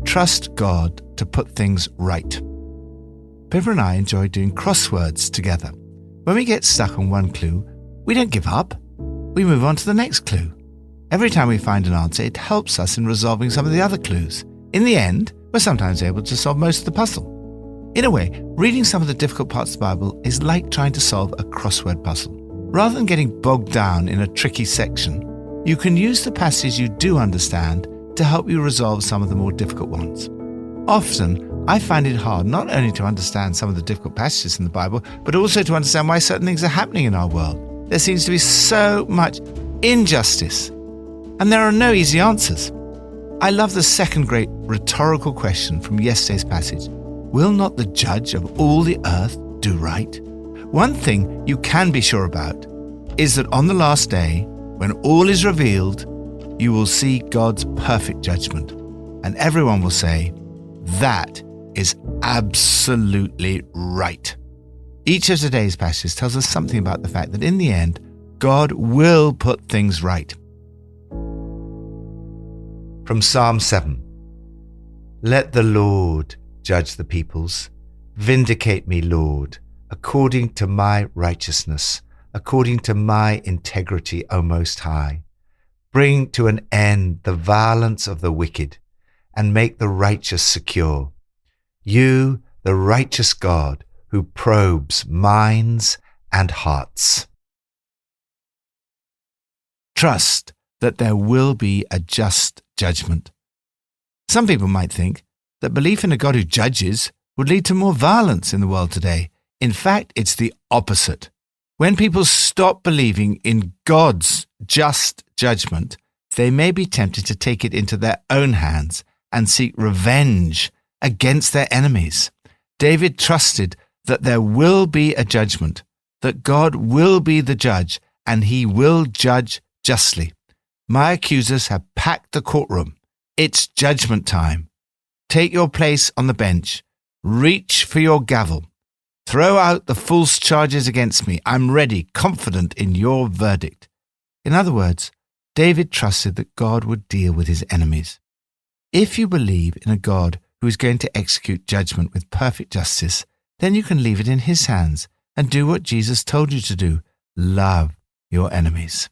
trust God to put things right. Pippa and I enjoy doing crosswords together. When we get stuck on one clue, we don't give up. We move on to the next clue. Every time we find an answer, it helps us in resolving some of the other clues. In the end, we're sometimes able to solve most of the puzzle. In a way, reading some of the difficult parts of the Bible is like trying to solve a crossword puzzle. Rather than getting bogged down in a tricky section, you can use the passages you do understand to help you resolve some of the more difficult ones. Often, I find it hard not only to understand some of the difficult passages in the Bible, but also to understand why certain things are happening in our world. There seems to be so much injustice, and there are no easy answers. I love the second great rhetorical question from yesterday's passage. Will not the judge of all the earth do right? One thing you can be sure about is that on the last day, when all is revealed, you will see God's perfect judgment, and everyone will say, that is absolutely right. Each of today's passages tells us something about the fact that in the end, God will put things right. From Psalm 7. Let the Lord judge the peoples. Vindicate me, Lord, according to my righteousness, according to my integrity, O Most High. Bring to an end the violence of the wicked, and make the righteous secure. You, the righteous God, who probes minds and hearts. Trust that there will be a just judgment. Some people might think that belief in a God who judges would lead to more violence in the world today. In fact, it's the opposite. When people stop believing in God's just judgment, they may be tempted to take it into their own hands and seek revenge against their enemies. David trusted that there will be a judgment, that God will be the judge, and he will judge justly. My accusers have packed the courtroom. It's judgment time. Take your place on the bench. Reach for your gavel. Throw out the false charges against me. I'm ready, confident in your verdict. In other words, David trusted that God would deal with his enemies. If you believe in a God who is going to execute judgment with perfect justice, then you can leave it in his hands and do what Jesus told you to do. Love your enemies.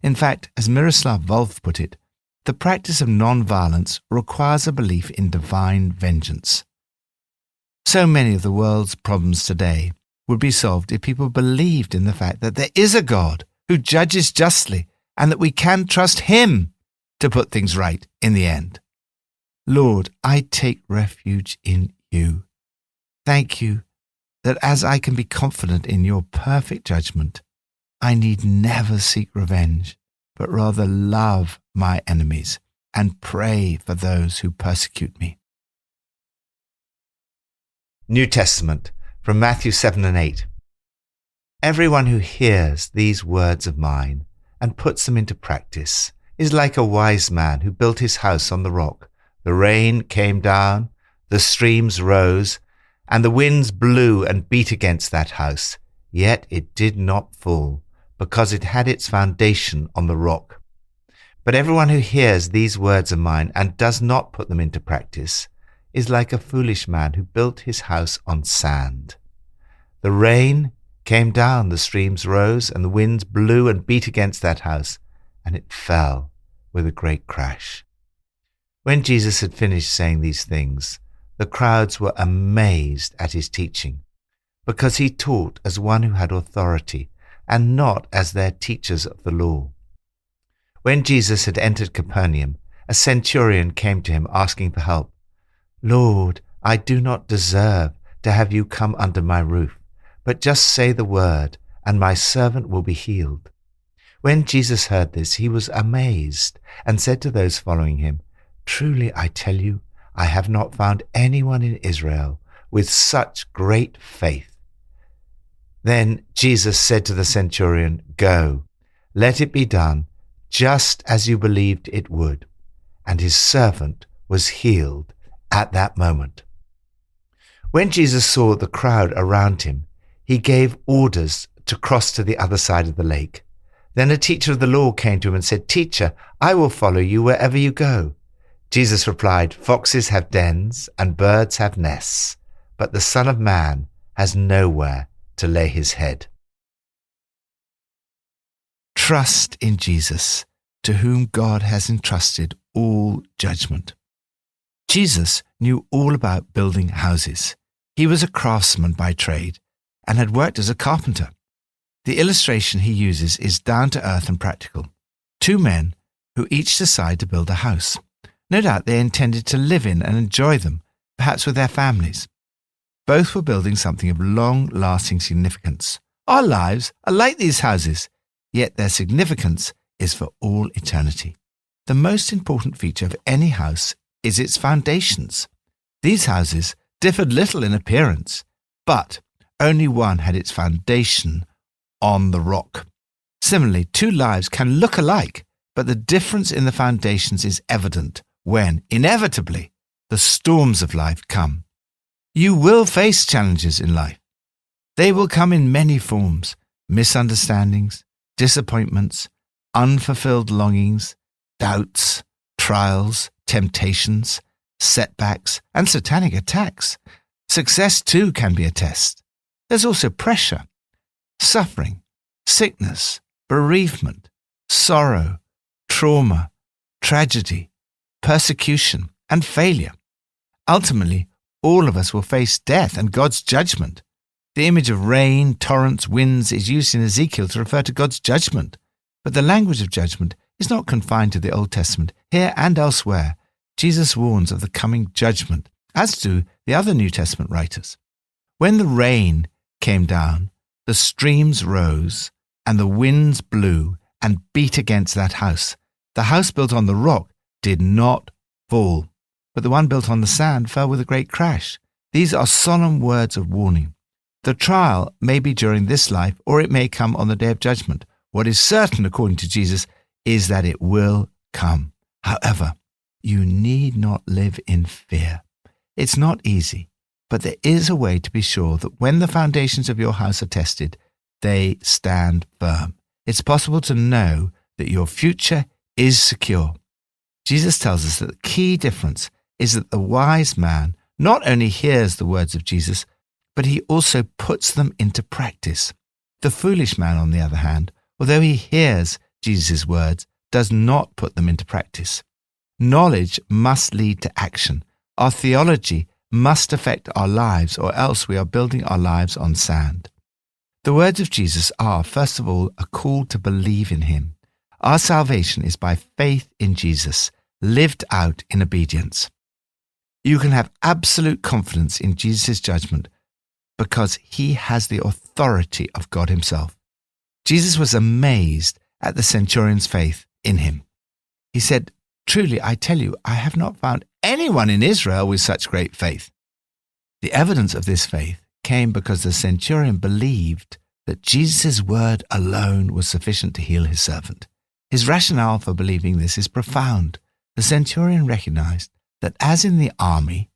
In fact, as Miroslav Volf put it, the practice of non-violence requires a belief in divine vengeance. So many of the world's problems today would be solved if people believed in the fact that there is a God who judges justly and that we can trust him to put things right in the end. Lord, I take refuge in you. Thank you that as I can be confident in your perfect judgment, I need never seek revenge, but rather love my enemies and pray for those who persecute me. New Testament, from Matthew 7 and 8. Everyone who hears these words of mine and puts them into practice is like a wise man who built his house on the rock. The rain came down, the streams rose, and the winds blew and beat against that house. Yet it did not fall, because it had its foundation on the rock. But everyone who hears these words of mine and does not put them into practice is like a foolish man who built his house on sand. The rain came down, the streams rose, and the winds blew and beat against that house, and it fell with a great crash. When Jesus had finished saying these things, the crowds were amazed at his teaching, because he taught as one who had authority, and not as their teachers of the law. When Jesus had entered Capernaum, a centurion came to him asking for help. Lord, I do not deserve to have you come under my roof, but just say the word, and my servant will be healed. When Jesus heard this, he was amazed and said to those following him, Truly I tell you, I have not found anyone in Israel with such great faith. Then Jesus said to the centurion, Go, let it be done just as you believed it would. And his servant was healed at that moment. When Jesus saw the crowd around him, he gave orders to cross to the other side of the lake. Then a teacher of the law came to him and said, Teacher, I will follow you wherever you go. Jesus replied, "Foxes have dens and birds have nests, but the Son of Man has nowhere to lay his head." Trust in Jesus, to whom God has entrusted all judgment. Jesus knew all about building houses. He was a craftsman by trade and had worked as a carpenter. The illustration he uses is down to earth and practical. Two men who each decide to build a house. No doubt they intended to live in and enjoy them, perhaps with their families. Both were building something of long-lasting significance. Our lives are like these houses, yet their significance is for all eternity. The most important feature of any house is its foundations. These houses differed little in appearance, but only one had its foundation on the rock. Similarly, two lives can look alike, but the difference in the foundations is evident when, inevitably, the storms of life come. You will face challenges in life. They will come in many forms: misunderstandings, disappointments, unfulfilled longings, doubts, trials, temptations, setbacks, and satanic attacks. Success too can be a test. There's also pressure, suffering, sickness, bereavement, sorrow, trauma, tragedy, persecution, and failure. Ultimately, all of us will face death and God's judgment. The image of rain, torrents, winds is used in Ezekiel to refer to God's judgment. But the language of judgment is not confined to the Old Testament. Here and elsewhere, Jesus warns of the coming judgment, as do the other New Testament writers. When the rain came down, the streams rose, and the winds blew and beat against that house. The house built on the rock did not fall, but the one built on the sand fell with a great crash. These are solemn words of warning. The trial may be during this life, or it may come on the day of judgment. What is certain, according to Jesus, is that it will come. However, you need not live in fear. It's not easy, but there is a way to be sure that when the foundations of your house are tested, they stand firm. It's possible to know that your future is secure. Jesus tells us that the key difference is that the wise man not only hears the words of Jesus, but he also puts them into practice. The foolish man, on the other hand, although he hears Jesus' words, does not put them into practice. Knowledge must lead to action. Our theology must affect our lives, or else we are building our lives on sand. The words of Jesus are, first of all, a call to believe in him. Our salvation is by faith in Jesus, lived out in obedience. You can have absolute confidence in Jesus' judgment because he has the authority of God himself. Jesus was amazed at the centurion's faith in him. He said, "Truly, I tell you, I have not found anyone in Israel with such great faith." The evidence of this faith came because the centurion believed that Jesus' word alone was sufficient to heal his servant. His rationale for believing this is profound. The centurion recognized that, as in the army,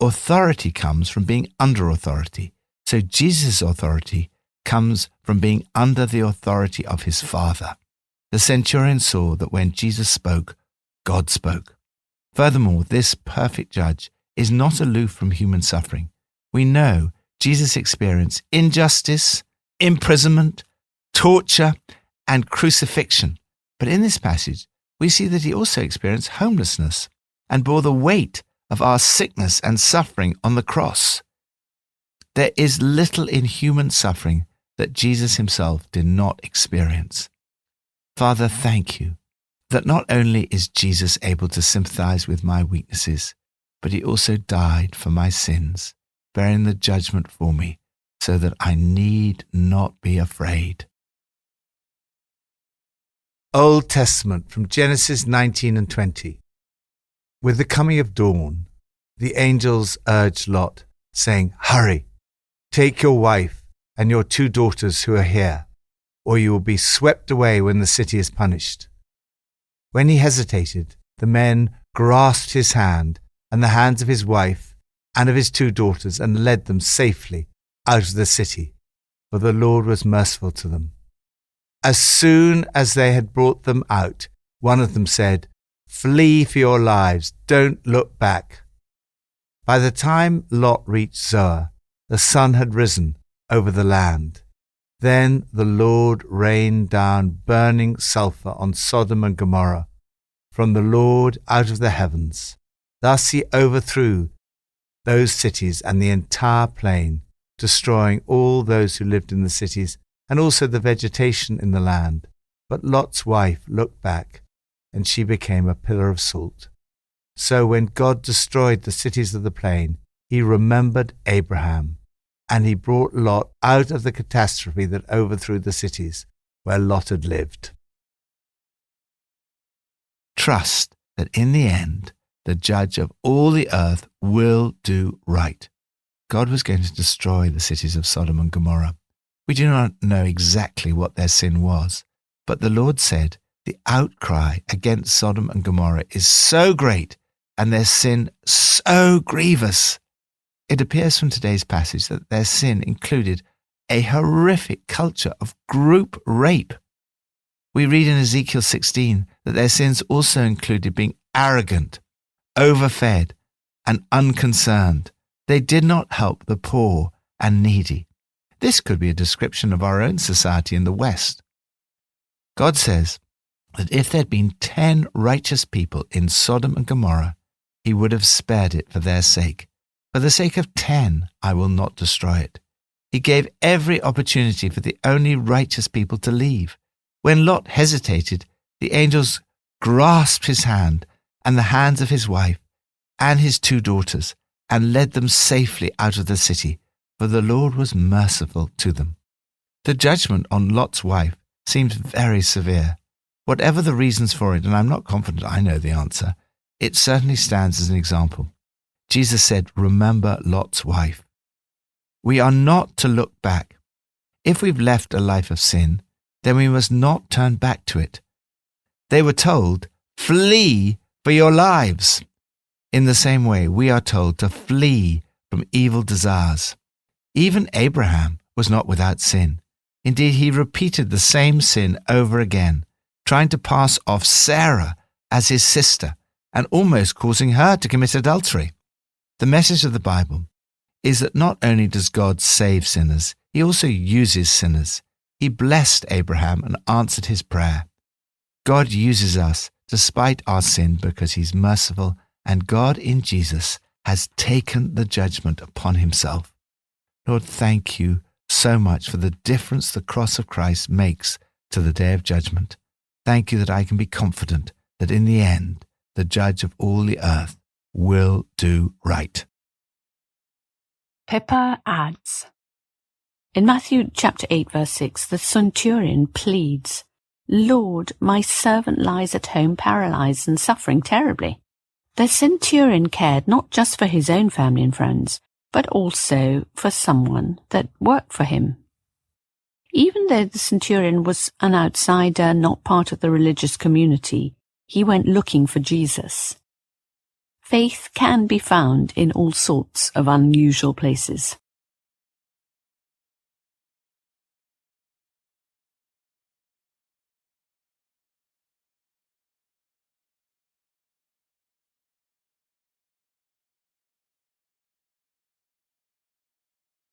authority comes from being under authority. So Jesus' authority comes from being under the authority of his Father. The centurion saw that when Jesus spoke, God spoke. Furthermore, this perfect judge is not aloof from human suffering. We know Jesus experienced injustice, imprisonment, torture, and crucifixion. But in this passage, we see that he also experienced homelessness and bore the weight of our sickness and suffering on the cross. There is little in human suffering that Jesus himself did not experience. Father, thank you that not only is Jesus able to sympathize with my weaknesses, but he also died for my sins, bearing the judgment for me, so that I need not be afraid. Old Testament from Genesis 19 and 20. With the coming of dawn, the angels urged Lot, saying, "Hurry, take your wife and your 2 daughters who are here, or you will be swept away when the city is punished." When he hesitated, the men grasped his hand and the hands of his wife and of his 2 daughters and led them safely out of the city, for the Lord was merciful to them. As soon as they had brought them out, one of them said, Flee for your lives. Don't look back. By the time Lot reached Zoar, the sun had risen over the land. Then the Lord rained down burning sulphur on Sodom and Gomorrah from the Lord out of the heavens. Thus he overthrew those cities and the entire plain, destroying all those who lived in the cities and also the vegetation in the land. But Lot's wife looked back, and she became a pillar of salt. So when God destroyed the cities of the plain, he remembered Abraham, and he brought Lot out of the catastrophe that overthrew the cities where Lot had lived. Trust that in the end, the judge of all the earth will do right. God was going to destroy the cities of Sodom and Gomorrah. We do not know exactly what their sin was, but the Lord said the outcry against Sodom and Gomorrah is so great and their sin so grievous. It appears from today's passage that their sin included a horrific culture of group rape. We read in Ezekiel 16 that their sins also included being arrogant, overfed, and unconcerned. They did not help the poor and needy. This could be a description of our own society in the West. God says that if there'd been 10 righteous people in Sodom and Gomorrah, he would have spared it for their sake. For the sake of 10, I will not destroy it. He gave every opportunity for the only righteous people to leave. When Lot hesitated, the angels grasped his hand and the hands of his wife and his 2 daughters and led them safely out of the city, for the Lord was merciful to them. The judgment on Lot's wife seems very severe. Whatever the reasons for it, and I'm not confident I know the answer, it certainly stands as an example. Jesus said, remember Lot's wife. We are not to look back. If we've left a life of sin, then we must not turn back to it. They were told, flee for your lives. In the same way, we are told to flee from evil desires. Even Abraham was not without sin. Indeed, he repeated the same sin over again, trying to pass off Sarah as his sister and almost causing her to commit adultery. The message of the Bible is that not only does God save sinners, he also uses sinners. He blessed Abraham and answered his prayer. God uses us despite our sin because he's merciful, and God in Jesus has taken the judgment upon himself. Lord, thank you so much for the difference the cross of Christ makes to the day of judgment. Thank you that I can be confident that in the end, the judge of all the earth will do right. Pippa adds, in Matthew chapter 8, verse 6, the centurion pleads, Lord, my servant lies at home paralyzed and suffering terribly. The centurion cared not just for his own family and friends, but also for someone that worked for him. Even though the centurion was an outsider, not part of the religious community, he went looking for Jesus. Faith can be found in all sorts of unusual places.